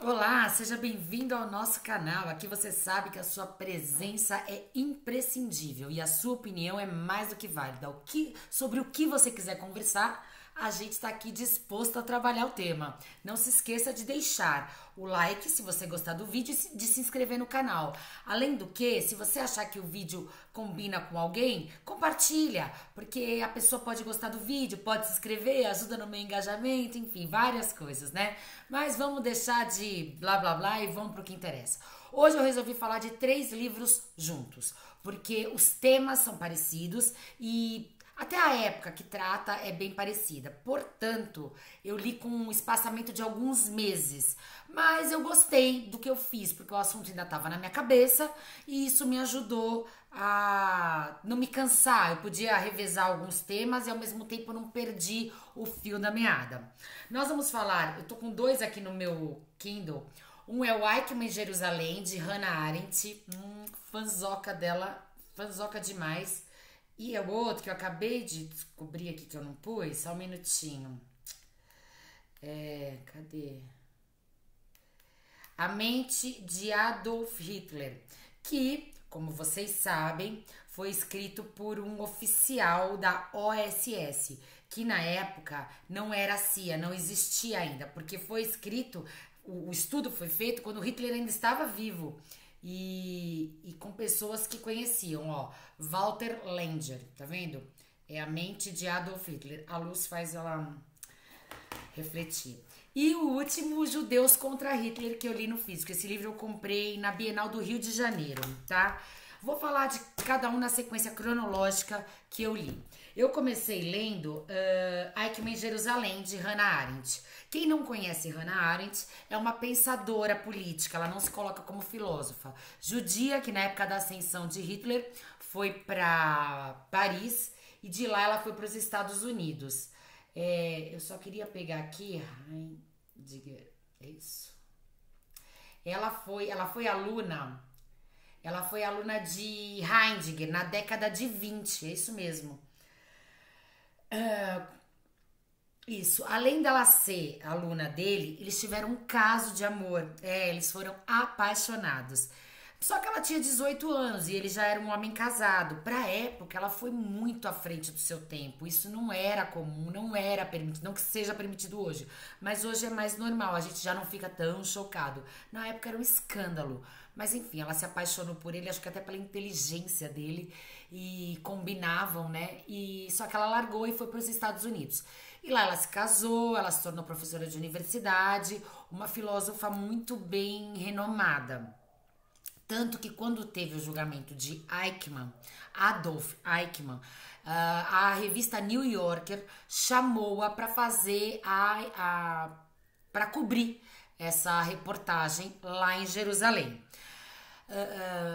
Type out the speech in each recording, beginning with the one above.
Olá, seja bem-vindo ao nosso canal. Aqui você sabe que a sua presença é imprescindível e a sua opinião é mais do que válida. Sobre o que você quiser conversar, a gente está aqui disposto a trabalhar o tema. Não se esqueça de deixar o like se você gostar do vídeo e de se inscrever no canal. Além do que, se você achar que o vídeo combina com alguém, compartilha, porque a pessoa pode gostar do vídeo, pode se inscrever, ajuda no meu engajamento, enfim, várias coisas, né? Mas vamos deixar de blá blá blá e vamos pro que interessa. Hoje eu resolvi falar de 3 livros juntos, porque os temas são parecidos e até a época que trata é bem parecida. Portanto, eu li com um espaçamento de alguns meses. Mas eu gostei do que eu fiz, porque o assunto ainda estava na minha cabeça e isso me ajudou a não me cansar. Eu podia revezar alguns temas e ao mesmo tempo não perdi o fio da meada. Nós vamos falar, eu tô com 2 aqui no meu Kindle. Um é o Eichmann em Jerusalém, de Hannah Arendt. Fanzoca dela, fanzoca demais. E é o outro que eu acabei de descobrir aqui que eu não pus, só um minutinho. Cadê? A Mente de Adolf Hitler, que, como vocês sabem, foi escrito por um oficial da OSS, que na época não era CIA, não existia ainda, porque foi escrito, o estudo foi feito quando Hitler ainda estava vivo. E com pessoas que conheciam, ó, Walter Langer, tá vendo? É a mente de Adolf Hitler. A luz faz ela refletir. E o último, Judeus contra Hitler, que eu li no físico. Esse livro eu comprei na Bienal do Rio de Janeiro, tá? Vou falar de cada um na sequência cronológica que eu li. Eu comecei lendo Eichmann em Jerusalém, de Hannah Arendt. Quem não conhece Hannah Arendt é uma pensadora política, ela não se coloca como filósofa. Judia, que na época da ascensão de Hitler foi para Paris e de lá ela foi para os Estados Unidos. Eu só queria pegar aqui, Heidegger, é isso. Ela foi aluna de Heidegger na década de 20, é isso mesmo. Isso, além dela ser aluna dele, eles tiveram um caso de amor. Eles foram apaixonados. Só que ela tinha 18 anos e ele já era um homem casado. Pra época, ela foi muito à frente do seu tempo. Isso não era comum, não era permitido, não que seja permitido hoje. Mas hoje é mais normal, a gente já não fica tão chocado. Na época era um escândalo. Mas enfim, ela se apaixonou por ele, acho que até pela inteligência dele. E combinavam, né? E só que ela largou e foi para os Estados Unidos. E lá ela se casou, ela se tornou professora de universidade, uma filósofa muito bem renomada. Tanto que quando teve o julgamento de Eichmann, Adolf Eichmann, a revista New Yorker chamou-a para fazer para cobrir essa reportagem lá em Jerusalém.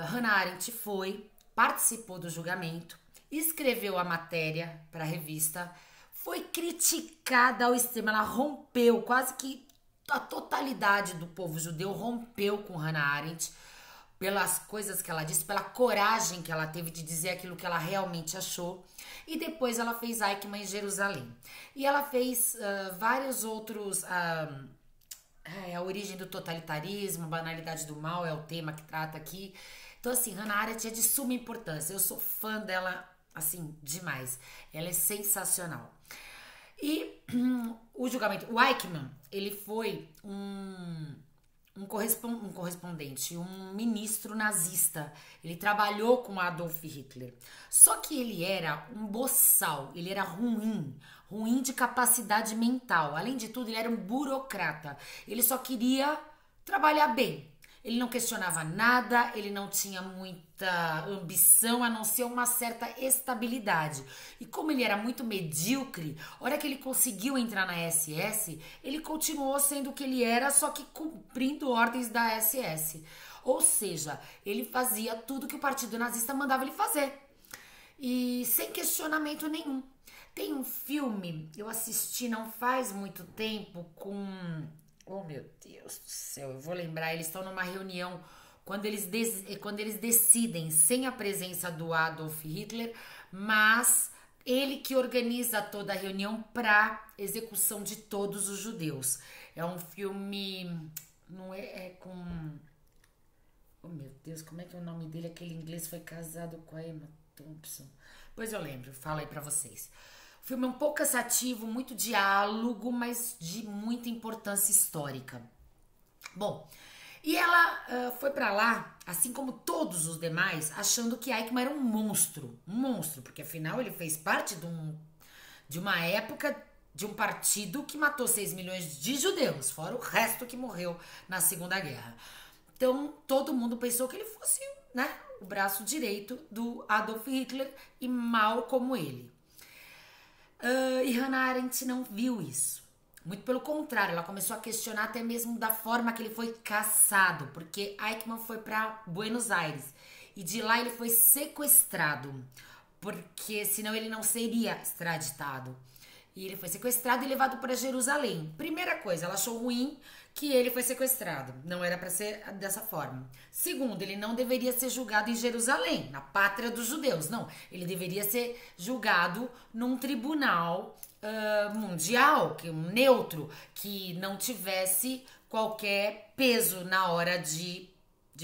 Hannah Arendt foi, participou do julgamento, escreveu a matéria para a revista, foi criticada ao extremo, ela rompeu, quase que a totalidade do povo judeu rompeu com Hannah Arendt, pelas coisas que ela disse, pela coragem que ela teve de dizer aquilo que ela realmente achou. E depois ela fez Eichmann em Jerusalém. E ela fez vários outros... a origem do totalitarismo, a banalidade do mal é o tema que trata aqui. Então, assim, Hannah Arendt é de suma importância. Eu sou fã dela, assim, demais. Ela é sensacional. E o julgamento... O Eichmann, ele foi um correspondente, um ministro nazista. Ele trabalhou com Adolf Hitler. Só que ele era um boçal, ele era ruim de capacidade mental. Além de tudo, ele era um burocrata. Ele só queria trabalhar bem. Ele não questionava nada, ele não tinha muita ambição, a não ser uma certa estabilidade. E como ele era muito medíocre, a hora que ele conseguiu entrar na SS, ele continuou sendo o que ele era, só que cumprindo ordens da SS. Ou seja, ele fazia tudo que o partido nazista mandava ele fazer. E sem questionamento nenhum. Tem um filme, eu assisti não faz muito tempo, com... Oh, meu Deus do céu, eu vou lembrar, eles estão numa reunião quando eles decidem, sem a presença do Adolf Hitler, mas ele que organiza toda a reunião para execução de todos os judeus. É um filme Não é, é com... Oh, meu Deus, como é que é o nome dele? Aquele inglês foi casado com a Emma Thompson. Pois eu lembro, falo aí pra vocês. O filme é um pouco cansativo, muito diálogo, mas de muita importância histórica. Bom, e ela foi pra lá, assim como todos os demais, achando que Eichmann era um monstro, porque afinal ele fez parte de uma época de um partido que matou 6 milhões de judeus, fora o resto que morreu na Segunda Guerra. Então todo mundo pensou que ele fosse, né, o braço direito do Adolf Hitler e mal como ele. E Hannah Arendt não viu isso. Muito pelo contrário, ela começou a questionar até mesmo da forma que ele foi caçado, porque Eichmann foi para Buenos Aires e de lá ele foi sequestrado, porque senão ele não seria extraditado. E ele foi sequestrado e levado para Jerusalém. Primeira coisa, ela achou ruim que ele foi sequestrado. Não era para ser dessa forma. Segundo, ele não deveria ser julgado em Jerusalém, na pátria dos judeus. Não, ele deveria ser julgado num tribunal mundial, que um neutro, que não tivesse qualquer peso na hora de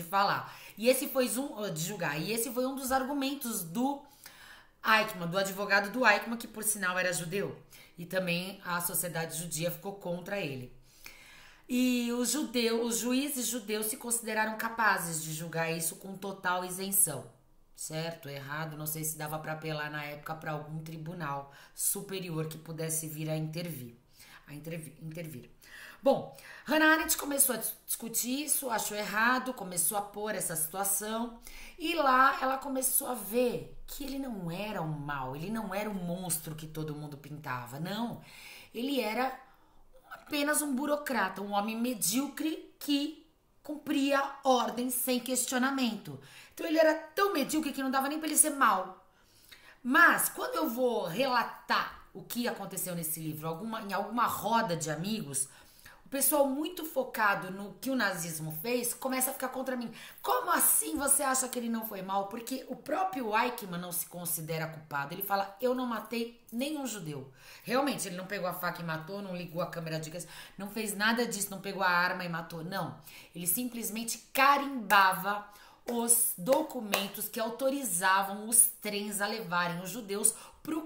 falar. E esse foi de julgar. E esse foi um dos argumentos do Eichmann, do advogado do Eichmann, que por sinal era judeu. E também a sociedade judia ficou contra ele. E os juízes judeus se consideraram capazes de julgar isso com total isenção. Certo, errado, não sei se dava para apelar na época para algum tribunal superior que pudesse vir a intervir. Bom, Hannah Arendt começou a discutir isso, achou errado, começou a pôr essa situação e lá ela começou a ver que ele não era um mal, ele não era o monstro que todo mundo pintava, não. Ele era apenas um burocrata, um homem medíocre que cumpria ordens sem questionamento. Então ele era tão medíocre que não dava nem para ele ser mal. Mas quando eu vou relatar o que aconteceu nesse livro, em alguma roda de amigos, o pessoal muito focado no que o nazismo fez começa a ficar contra mim. Como assim você acha que ele não foi mal? Porque o próprio Eichmann não se considera culpado. Ele fala, eu não matei nenhum judeu. Realmente, ele não pegou a faca e matou, não ligou a câmera de gás, não fez nada disso, não pegou a arma e matou. Não, ele simplesmente carimbava os documentos que autorizavam os trens a levarem os judeus para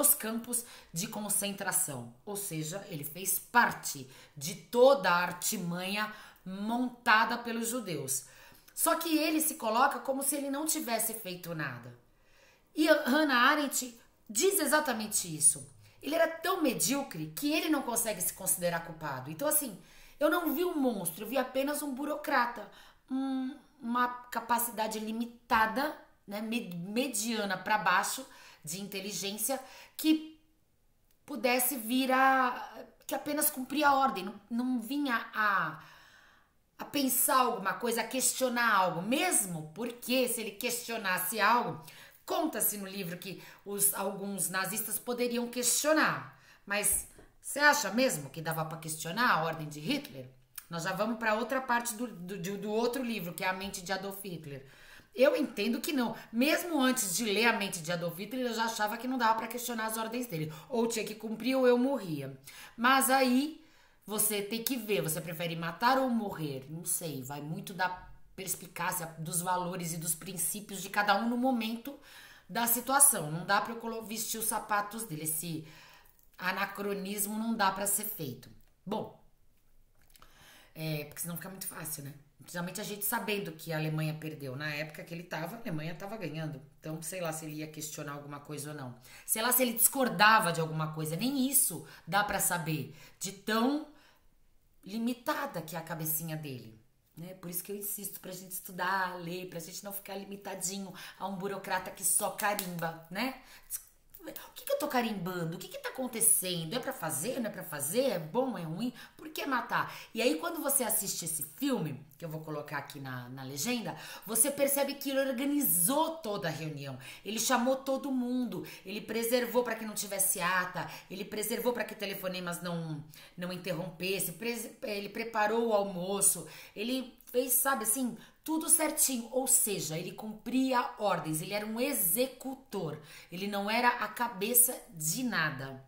os campos de concentração. Ou seja, ele fez parte de toda a artimanha montada pelos judeus. Só que ele se coloca como se ele não tivesse feito nada. E Hannah Arendt diz exatamente isso. Ele era tão medíocre que ele não consegue se considerar culpado. Então, assim, eu não vi um monstro, eu vi apenas um burocrata, uma capacidade limitada, né, mediana para baixo de inteligência que pudesse vir que apenas cumpria a ordem, não vinha a pensar alguma coisa, a questionar algo, mesmo porque se ele questionasse algo, conta-se no livro que alguns nazistas poderiam questionar, mas você acha mesmo que dava para questionar a ordem de Hitler? Nós já vamos para outra parte do outro livro, que é A Mente de Adolf Hitler. Eu entendo que não. Mesmo antes de ler A Mente de Adolf Hitler, eu já achava que não dava para questionar as ordens dele. Ou tinha que cumprir ou eu morria. Mas aí você tem que ver. Você prefere matar ou morrer? Não sei. Vai muito da perspicácia, dos valores e dos princípios de cada um no momento da situação. Não dá para eu vestir os sapatos dele. Esse anacronismo não dá para ser feito. Bom, porque senão fica muito fácil, né? Principalmente a gente sabendo que a Alemanha perdeu. Na época que ele tava, a Alemanha tava ganhando. Então, sei lá se ele ia questionar alguma coisa ou não. Sei lá se ele discordava de alguma coisa. Nem isso dá pra saber. De tão limitada que é a cabecinha dele. Né? Por isso que eu insisto pra gente estudar, ler, pra gente não ficar limitadinho a um burocrata que só carimba, né? O que eu tô carimbando? O que tá acontecendo? É pra fazer? Não é pra fazer? É bom? É ruim? Por que matar? E aí, quando você assiste esse filme, que eu vou colocar aqui na legenda, você percebe que ele organizou toda a reunião. Ele chamou todo mundo. Ele preservou para que não tivesse ata. Ele preservou para que telefonemas não interrompessem. Ele preparou o almoço. Ele fez, sabe assim, tudo certinho, ou seja, ele cumpria ordens, ele era um executor, ele não era a cabeça de nada.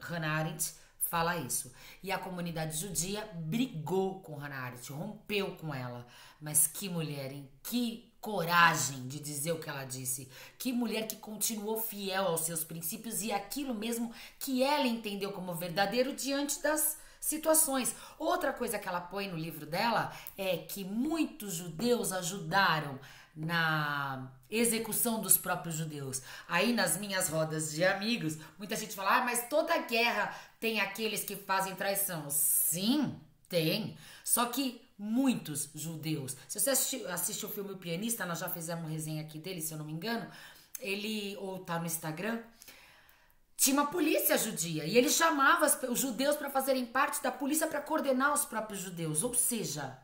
Hannah Arendt fala isso. E a comunidade judia brigou com Hannah Arendt, rompeu com ela. Mas que mulher, hein? Que coragem de dizer o que ela disse. Que mulher que continuou fiel aos seus princípios e aquilo mesmo que ela entendeu como verdadeiro diante das situações. Outra coisa que ela põe no livro dela é que muitos judeus ajudaram na execução dos próprios judeus. Aí nas minhas rodas de amigos, muita gente fala, mas toda guerra tem aqueles que fazem traição. Sim, tem. Só que muitos judeus. Se você assistiu o filme O Pianista, nós já fizemos resenha aqui dele, se eu não me engano, ele, ou tá no Instagram, tinha uma polícia judia e ele chamava os judeus para fazerem parte da polícia para coordenar os próprios judeus. Ou seja,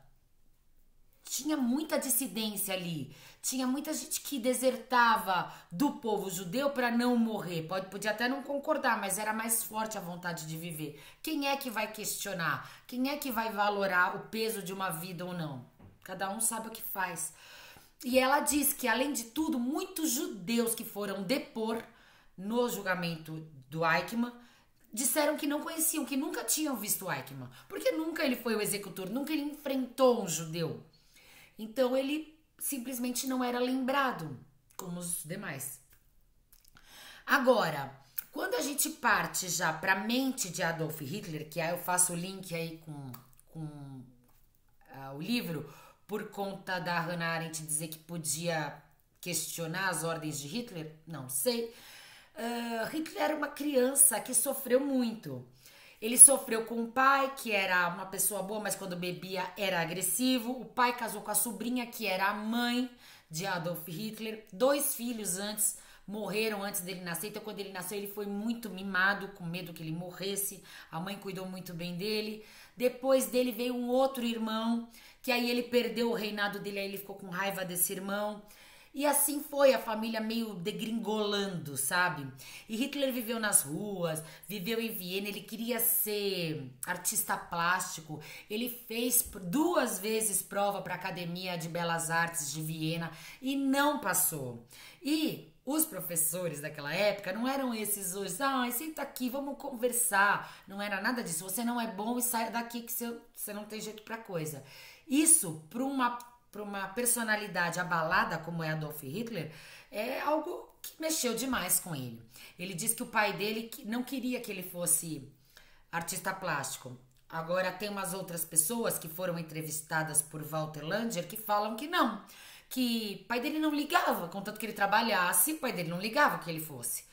tinha muita dissidência ali. Tinha muita gente que desertava do povo judeu para não morrer. Podia até não concordar, mas era mais forte a vontade de viver. Quem é que vai questionar? Quem é que vai valorar o peso de uma vida ou não? Cada um sabe o que faz. E ela diz que, além de tudo, muitos judeus que foram depor no julgamento do Eichmann disseram que não conheciam, que nunca tinham visto o Eichmann. Porque nunca ele foi o executor, nunca ele enfrentou um judeu. Então ele simplesmente não era lembrado como os demais. Agora, quando a gente parte já para a mente de Adolf Hitler, que aí eu faço o link aí com o livro, por conta da Hannah Arendt dizer que podia questionar as ordens de Hitler, não sei. Hitler era uma criança que sofreu muito. Ele sofreu com o pai, que era uma pessoa boa, mas quando bebia era agressivo. O pai casou com a sobrinha, que era a mãe de Adolf Hitler. 2 filhos morreram antes dele nascer. Então, quando ele nasceu, ele foi muito mimado, com medo que ele morresse. A mãe cuidou muito bem dele. Depois dele veio um outro irmão, que aí ele perdeu o reinado dele, aí ele ficou com raiva desse irmão. E assim foi, a família meio degringolando, sabe? E Hitler viveu nas ruas, viveu em Viena, ele queria ser artista plástico. Ele fez 2 vezes prova para a Academia de Belas Artes de Viena e não passou. E os professores daquela época não eram esses hoje, senta aqui, vamos conversar. Não era nada disso, você não é bom e sai daqui que você não tem jeito pra coisa. Isso, para uma personalidade abalada como é Adolf Hitler, é algo que mexeu demais com ele. Ele diz que o pai dele não queria que ele fosse artista plástico. Agora tem umas outras pessoas que foram entrevistadas por Walter Langer que falam que não, que o pai dele não ligava, contanto que ele trabalhasse, o pai dele não ligava que ele fosse.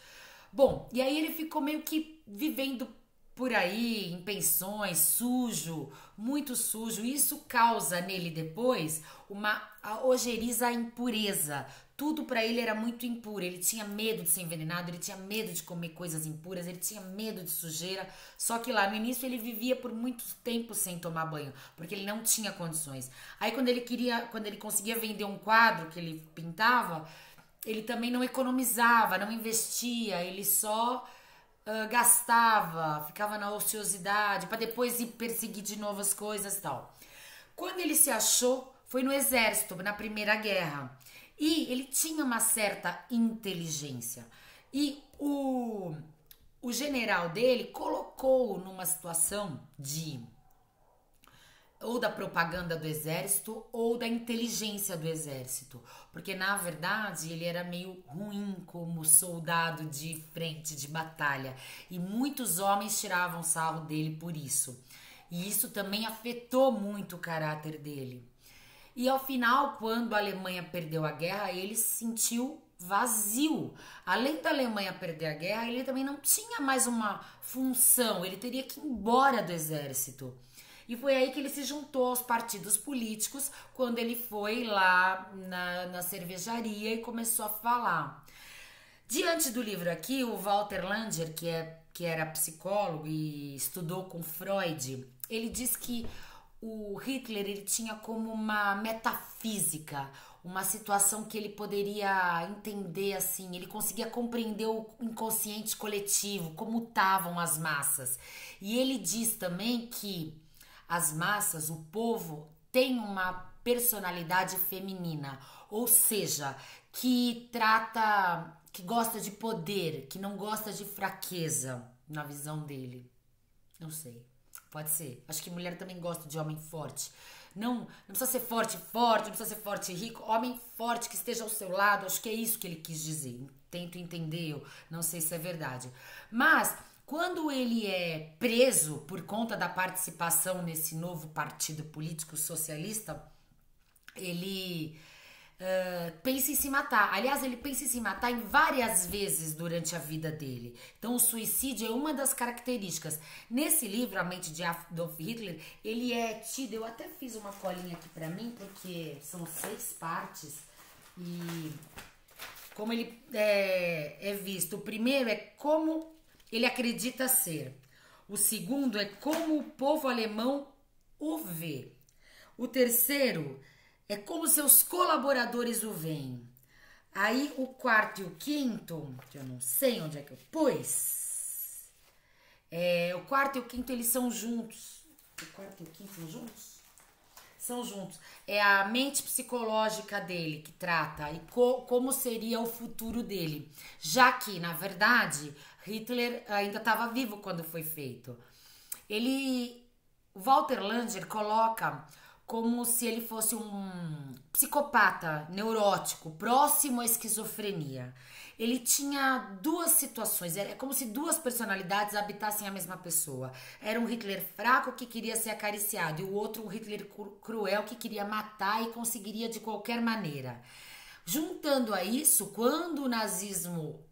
Bom, e aí ele ficou meio que vivendo por aí, em pensões, sujo, muito sujo. Isso causa nele depois uma ojeriza à impureza. Tudo para ele era muito impuro. Ele tinha medo de ser envenenado, ele tinha medo de comer coisas impuras, ele tinha medo de sujeira. Só que lá no início ele vivia por muito tempo sem tomar banho, porque ele não tinha condições. Aí quando ele conseguia vender um quadro que ele pintava, ele também não economizava, não investia, ele só gastava, ficava na ociosidade, para depois ir perseguir de novo as coisas e tal. Quando ele se achou, foi no exército, na Primeira Guerra. E ele tinha uma certa inteligência. E o general dele colocou numa situação ou da propaganda do exército ou da inteligência do exército, porque na verdade ele era meio ruim como soldado de frente de batalha e muitos homens tiravam sarro dele por isso, e isso também afetou muito o caráter dele. E ao final, quando a Alemanha perdeu a guerra, ele se sentiu vazio. Além da Alemanha perder a guerra, ele também não tinha mais uma função, ele teria que ir embora do exército. E foi aí que ele se juntou aos partidos políticos, quando ele foi lá na cervejaria e começou a falar. Diante do livro aqui, o Walter Langer, que era psicólogo e estudou com Freud, ele diz que o Hitler ele tinha como uma metafísica, uma situação que ele poderia entender assim, ele conseguia compreender o inconsciente coletivo, como estavam as massas. E ele diz também que as massas, o povo, tem uma personalidade feminina, ou seja, que gosta de poder, que não gosta de fraqueza, na visão dele. Não sei. Pode ser. Acho que mulher também gosta de homem forte. Não precisa ser forte, forte, não precisa ser forte e rico. Homem forte que esteja ao seu lado. Acho que é isso que ele quis dizer. Tento entender, eu não sei se é verdade. Mas quando ele é preso por conta da participação nesse novo partido político socialista, ele pensa em se matar. Aliás, ele pensa em se matar em várias vezes durante a vida dele. Então, o suicídio é uma das características. Nesse livro, A Mente de Adolf Hitler, ele é tido. Eu até fiz uma colinha aqui pra mim, porque são 6 partes. E como ele é visto. O primeiro é como ele acredita ser. O segundo é como o povo alemão o vê. O terceiro é como seus colaboradores o veem. Aí o quarto e o quinto, que eu não sei onde é que eu pus. O quarto e o quinto eles são juntos. O quarto e o quinto são juntos? São juntos. É a mente psicológica dele que trata e como seria o futuro dele. Já que, na verdade, Hitler ainda estava vivo quando foi feito. Walter Langer coloca como se ele fosse um psicopata neurótico, próximo à esquizofrenia. Ele tinha 2 situações, é como se 2 personalidades habitassem a mesma pessoa. Era um Hitler fraco que queria ser acariciado e o outro um Hitler cruel que queria matar e conseguiria de qualquer maneira. Juntando a isso, quando o nazismo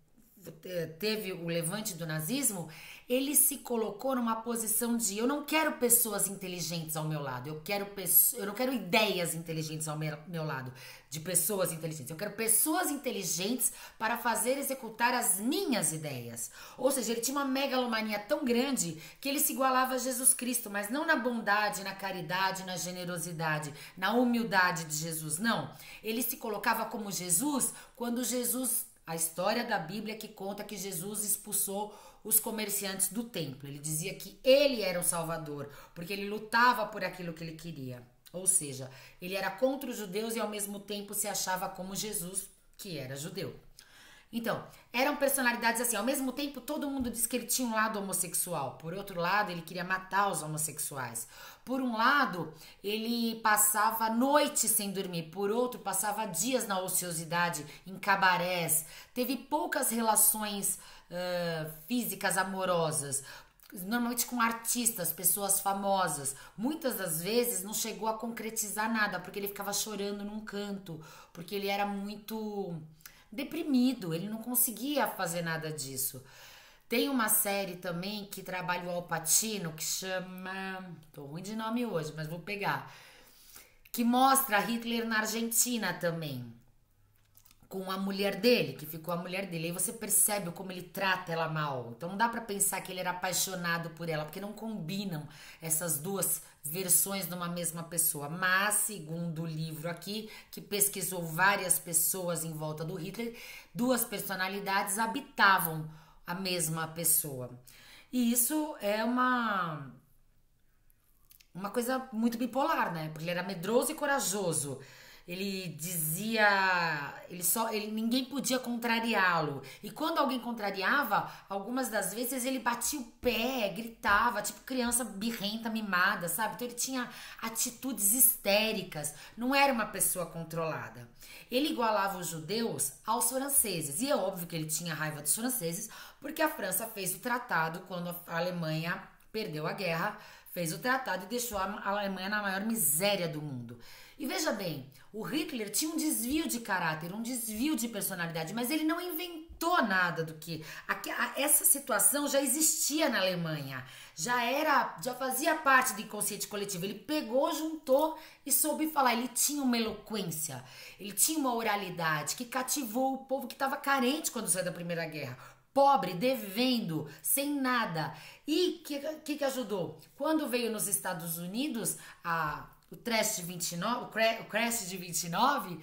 teve o levante do nazismo, ele se colocou numa posição de eu não quero pessoas inteligentes ao meu lado, eu não quero ideias inteligentes ao meu lado, de pessoas inteligentes, eu quero pessoas inteligentes para fazer executar as minhas ideias. Ou seja, ele tinha uma megalomania tão grande que ele se igualava a Jesus Cristo, mas não na bondade, na caridade, na generosidade, na humildade de Jesus, não. Ele se colocava como Jesus quando a história da Bíblia que conta que Jesus expulsou os comerciantes do templo. Ele dizia que ele era o Salvador, porque ele lutava por aquilo que ele queria. Ou seja, ele era contra os judeus e ao mesmo tempo se achava como Jesus, que era judeu. Então, eram personalidades assim. Ao mesmo tempo, todo mundo diz que ele tinha um lado homossexual. Por outro lado, ele queria matar os homossexuais. Por um lado, ele passava noites sem dormir. Por outro, passava dias na ociosidade, em cabarés. Teve poucas relações físicas amorosas. Normalmente com artistas, pessoas famosas. Muitas das vezes não chegou a concretizar nada, porque ele ficava chorando num canto. Porque ele era muito deprimido, ele não conseguia fazer nada disso. Tem uma série também que trabalha o Al Pacino, que chama... Tô ruim de nome hoje, mas vou pegar. Que mostra Hitler na Argentina também. Com a mulher dele, que ficou a mulher dele. Aí você percebe como ele trata ela mal. Então não dá pra pensar que ele era apaixonado por ela, porque não combinam essas 2 versões de uma mesma pessoa. Mas, segundo o livro aqui, que pesquisou várias pessoas em volta do Hitler, 2 personalidades habitavam a mesma pessoa. E isso é uma coisa muito bipolar, né? Porque ele era medroso e corajoso. Ele dizia, ninguém podia contrariá-lo. E quando alguém contrariava, algumas das vezes ele batia o pé, gritava, tipo criança birrenta, mimada, sabe? Então ele tinha atitudes histéricas, não era uma pessoa controlada. Ele igualava os judeus aos franceses. E é óbvio que ele tinha raiva dos franceses, porque a França fez o tratado quando a Alemanha perdeu a guerra, fez o tratado e deixou a Alemanha na maior miséria do mundo. E veja bem, o Hitler tinha um desvio de caráter, um desvio de personalidade, mas ele não inventou nada do que... Essa situação já existia na Alemanha, já fazia parte do inconsciente coletivo. Ele pegou, juntou e soube falar. Ele tinha uma eloquência, ele tinha uma oralidade que cativou o povo que estava carente quando saiu da Primeira Guerra. Pobre, devendo, sem nada. E o que ajudou? Quando veio nos Estados Unidos o crash de 29,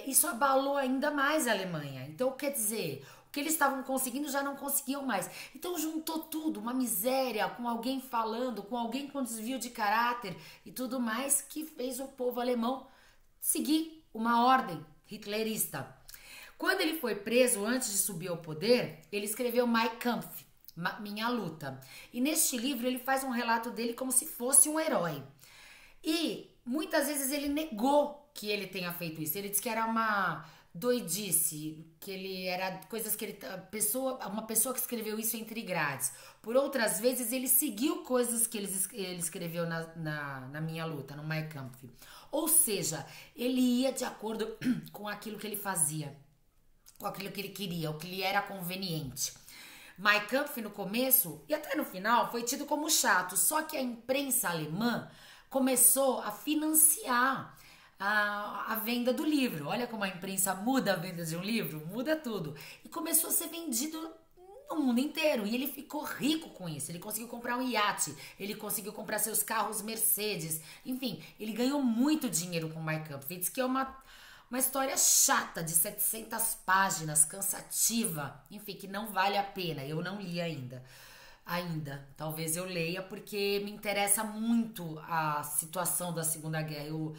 isso abalou ainda mais a Alemanha. Então, quer dizer, o que eles estavam conseguindo já não conseguiam mais. Então, juntou tudo, uma miséria, com alguém falando, com alguém com desvio de caráter e tudo mais, que fez o povo alemão seguir uma ordem hitlerista. Quando ele foi preso, antes de subir ao poder, ele escreveu Mein Kampf, Minha Luta. E neste livro ele faz um relato dele como se fosse um herói. E muitas vezes ele negou que ele tenha feito isso. Ele disse que era uma doidice, que ele era coisas que ele uma pessoa que escreveu isso entre grades. Por outras vezes ele seguiu coisas que ele escreveu na Minha Luta, no Mein Kampf. Ou seja, ele ia de acordo com aquilo que ele fazia, com aquilo que ele queria, o que lhe era conveniente. Mein Kampf no começo e até no final foi tido como chato, só que a imprensa alemã começou a financiar a venda do livro. Olha como a imprensa muda a venda de um livro, muda tudo. E começou a ser vendido no mundo inteiro. E ele ficou rico com isso. Ele conseguiu comprar um iate, ele conseguiu comprar seus carros Mercedes. Enfim, ele ganhou muito dinheiro com Mein Kampf. Diz que é uma história chata de 700 páginas, cansativa. Enfim, que não vale a pena. Eu não li ainda. Talvez eu leia porque me interessa muito a situação da Segunda Guerra.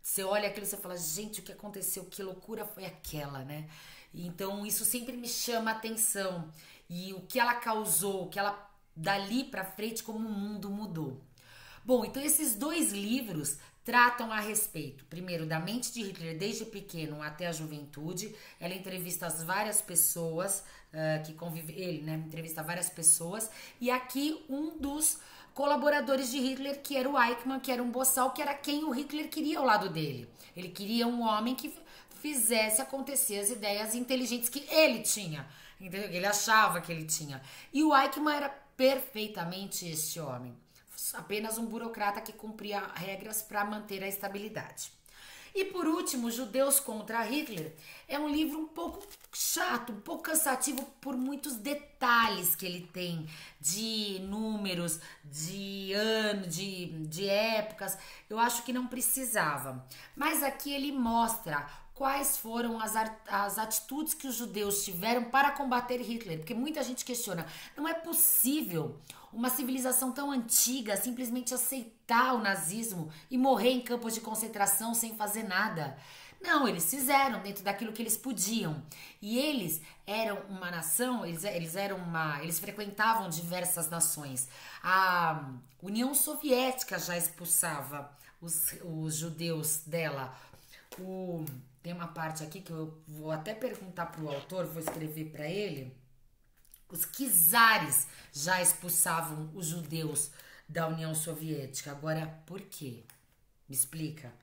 Você olha aquilo e você fala, gente, o que aconteceu? Que loucura foi aquela, né? Então isso sempre me chama a atenção. E o que ela causou, o que ela dali pra frente, como o mundo mudou. Bom, então esses dois livros tratam a respeito, primeiro, da mente de Hitler desde pequeno até a juventude. Ela entrevista várias pessoas que convivem, ele, né, entrevista várias pessoas. E aqui um dos colaboradores de Hitler, que era o Eichmann, que era um boçal, que era quem o Hitler queria ao lado dele. Ele queria um homem que fizesse acontecer as ideias inteligentes que ele tinha, entendeu? Que ele achava que ele tinha. E o Eichmann era perfeitamente este homem. Apenas um burocrata que cumpria regras para manter a estabilidade. E por último, Judeus contra Hitler é um livro um pouco chato, um pouco cansativo por muitos detalhes que ele tem de números, de anos, de épocas. Eu acho que não precisava. Mas aqui ele mostra quais foram as atitudes que os judeus tiveram para combater Hitler. Porque muita gente questiona, não é possível uma civilização tão antiga simplesmente aceitar o nazismo e morrer em campos de concentração sem fazer nada. Não, eles fizeram dentro daquilo que eles podiam. E eles eram uma nação, eles frequentavam diversas nações. A União Soviética já expulsava os judeus dela. Tem uma parte aqui que eu vou até perguntar para o autor, vou escrever para ele. Os czares já expulsavam os judeus da União Soviética. Agora, por quê? Me explica.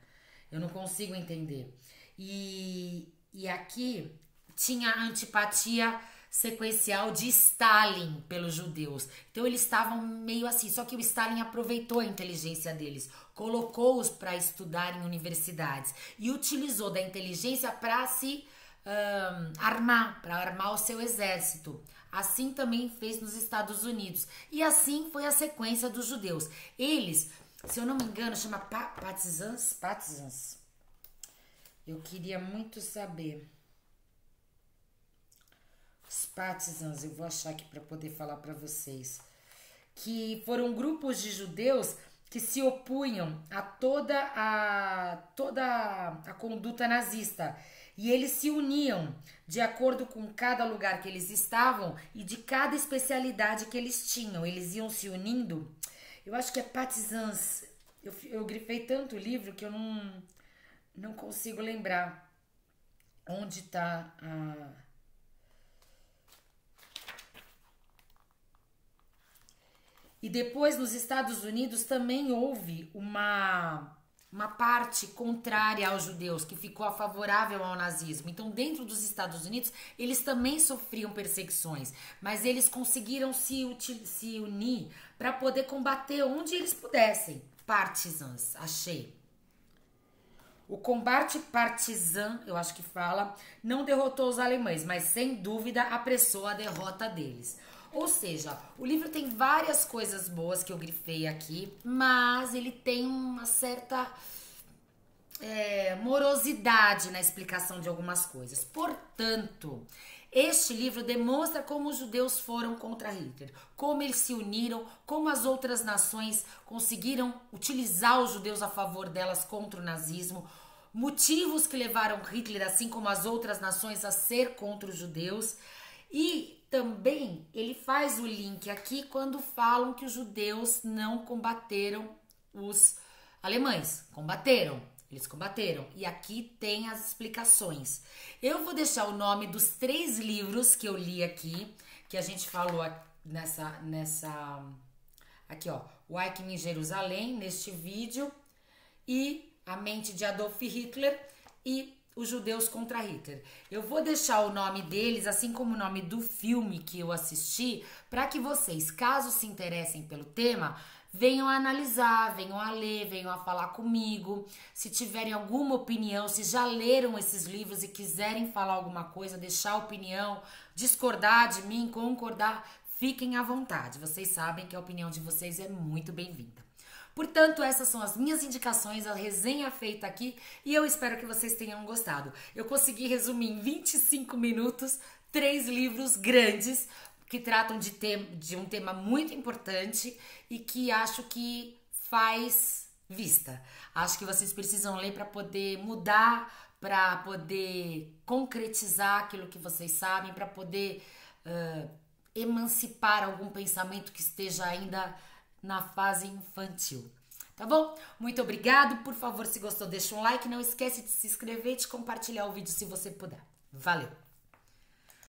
Eu não consigo entender. E aqui tinha a antipatia sequencial de Stalin pelos judeus. Então eles estavam meio assim, só que o Stalin aproveitou a inteligência deles, colocou-os para estudar em universidades e utilizou da inteligência para se armar, para armar o seu exército. Assim também fez nos Estados Unidos. E assim foi a sequência dos judeus. Eles, se eu não me engano, chama Partisans. Eu queria muito saber. Os Partisans, eu vou achar aqui para poder falar para vocês. Que foram grupos de judeus que se opunham a toda a conduta nazista. E eles se uniam de acordo com cada lugar que eles estavam e de cada especialidade que eles tinham. Eles iam se unindo. Eu acho que é Partisans. Eu grifei tanto o livro que eu não consigo lembrar onde está a... E depois, nos Estados Unidos, também houve uma parte contrária aos judeus, que ficou favorável ao nazismo. Então, dentro dos Estados Unidos, eles também sofriam perseguições, mas eles conseguiram se unir para poder combater onde eles pudessem. Partisans, achei. O combate partizan, eu acho que fala, não derrotou os alemães, mas sem dúvida apressou a derrota deles. Ou seja, o livro tem várias coisas boas que eu grifei aqui, mas ele tem uma certa morosidade na explicação de algumas coisas. Portanto, este livro demonstra como os judeus foram contra Hitler, como eles se uniram, como as outras nações conseguiram utilizar os judeus a favor delas contra o nazismo, motivos que levaram Hitler, assim como as outras nações, a ser contra os judeus. E também ele faz o link aqui quando falam que os judeus não combateram os alemães. Combateram, eles combateram. E aqui tem as explicações. Eu vou deixar o nome dos 3 livros que eu li aqui, que a gente falou aqui, ó, o Eichmann em Jerusalém, neste vídeo, e A Mente de Adolf Hitler e Os Judeus contra Hitler. Eu vou deixar o nome deles, assim como o nome do filme que eu assisti, para que vocês, caso se interessem pelo tema, venham a analisar, venham a ler, venham a falar comigo. Se tiverem alguma opinião, se já leram esses livros e quiserem falar alguma coisa, deixar opinião, discordar de mim, concordar, fiquem à vontade. Vocês sabem que a opinião de vocês é muito bem-vinda. Portanto, essas são as minhas indicações, a resenha feita aqui, e eu espero que vocês tenham gostado. Eu consegui resumir em 25 minutos 3 livros grandes que tratam de um tema muito importante e que acho que faz vista. Acho que vocês precisam ler para poder mudar, para poder concretizar aquilo que vocês sabem, para poder emancipar algum pensamento que esteja ainda na fase infantil. Tá bom? Muito obrigado. Por favor, se gostou, deixa um like. Não esquece de se inscrever e de compartilhar o vídeo se você puder. Valeu!